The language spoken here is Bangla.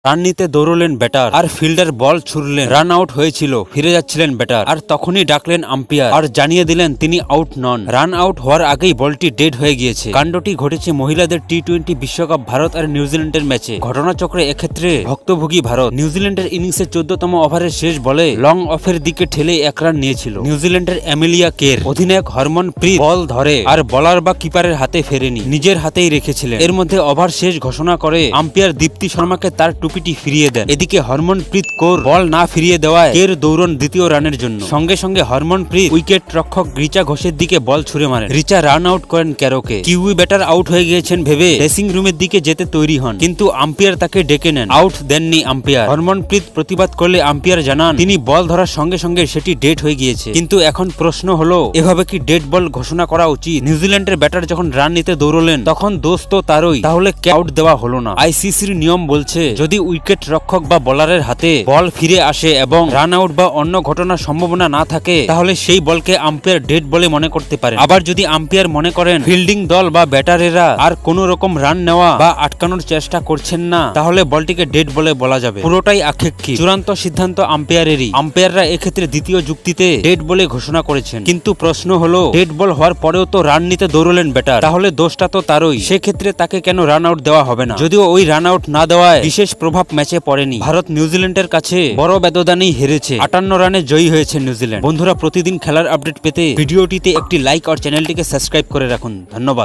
রান নিতে দৌড়লেন ব্যাটার আর ফিল্ডার বল ছুড়লেন। রান আউট হয়েছিল, ফিরে যাচ্ছিলেন ব্যাটার আর তখনই ডাকলেন আম্পায়ার আর জানিয়ে দিলেন তিনি আউট নন। রান আউট হওয়ার আগেই বলটি ডেড হয়ে গিয়েছে। কাণ্ডটি ঘটেছে মহিলাদের টি-20 বিশ্বকাপ ভারত আর নিউজিল্যান্ডের ম্যাচে। ঘটনাচক্রে এক্ষেত্রে ভুক্তভোগী ভারত নিউজিল্যান্ডের ইনিংসের 14তম ওভারের শেষ বলে লং অফের দিকে ঠেলে 1 রান নিয়েছিল। নিউজিল্যান্ডের এমিলিয়া কের অধিনায়ক হরমনপ্রীত বল ধরে আর বলার বা কিপারের হাতে ফেরেনি, নিজের হাতেই রেখেছিলেন। এর মধ্যে ওভার শেষ ঘোষণা করে আম্পায়ার দীপ্তি শর্মাকে তার টুপিটি ফিরিয়ে দেন। এদিকে হরমনপ্রীত কৌর বল না ফিরিয়ে দেওয়ায় কের দৌড়ন দ্বিতীয় রানের জন্য। সঙ্গে সঙ্গে হরমনপ্রীত উইকেট রক্ষক রিচা ঘোষের দিকে বল ছুড়ে মারেন। রিচা রান আউট করেন ক্যারোকে। কিউই ব্যাটার আউট হয়ে গিয়েছেন ভেবে ড্রেসিং রুমের দিকে যেতে তৈরি হন, কিন্তু আম্পায়ার তাকে ডেকে নেন। আউট দেননি আম্পায়ার। হরমনপ্রীত প্রতিবাদ করলে আম্পায়ার জানান তিনি বল ধরার সঙ্গে সঙ্গে সেটি ডেড হয়ে গিয়েছে। কিন্তু এখন প্রশ্ন হলো, এভাবে কি ডেড বল ঘোষণা করা উচিত? নিউজিল্যান্ডের ব্যাটার যখন রান নিতে দৌড়লেন তখন দোষ তো তারই, তাহলে আউট দেওয়া হলো না? আইসিসির নিয়ম বলছে যদি উইকেট রক্ষক বা বোলারের হাতে বল ফিরে আসে এবং রান আউট বা অন্য ঘটনার সম্ভাবনা না থাকে তাহলে সেই বলকে আম্পায়ার ডেড বলে মনে করতে পারেন। আবার যদি আম্পায়ার মনে করেন ফিল্ডিং দল বা ব্যাটারেরা আর কোন রকম রান নেওয়া বা আটকানোর চেষ্টা করছেন না তাহলে বলটিকে ডেড বলে বলা যাবে। পুরোটাই আপেক্ষিক, চূড়ান্ত সিদ্ধান্ত আম্পায়ারেরই। আম্পায়াররা এক্ষেত্রে দ্বিতীয় যুক্তিতে ডেড বলে ঘোষণা করেছেন। কিন্তু প্রশ্ন হলো, ডেড বল হওয়ার পরেও তো রান নিতে দৌড়লেন ব্যাটার, তাহলে দোষটা তো তারই। সেক্ষেত্রে তাকে কেন রান আউট দেওয়া হবে না? যদিও ওই রান আউট না দেওয়ায় বিশেষ প্রভাব ম্যাচে পড়েনি। ভারত নিউজিল্যান্ডের কাছে বড় ব্যবধানেই হেরেছে। 58 রানে জয়ী হয়েছে নিউজিল্যান্ড। বন্ধুরা, প্রতিদিন খেলার আপডেট পেতে ভিডিওটিতে একটি লাইক আর চ্যানেলটিকে সাবস্ক্রাইব করে রাখুন। ধন্যবাদ।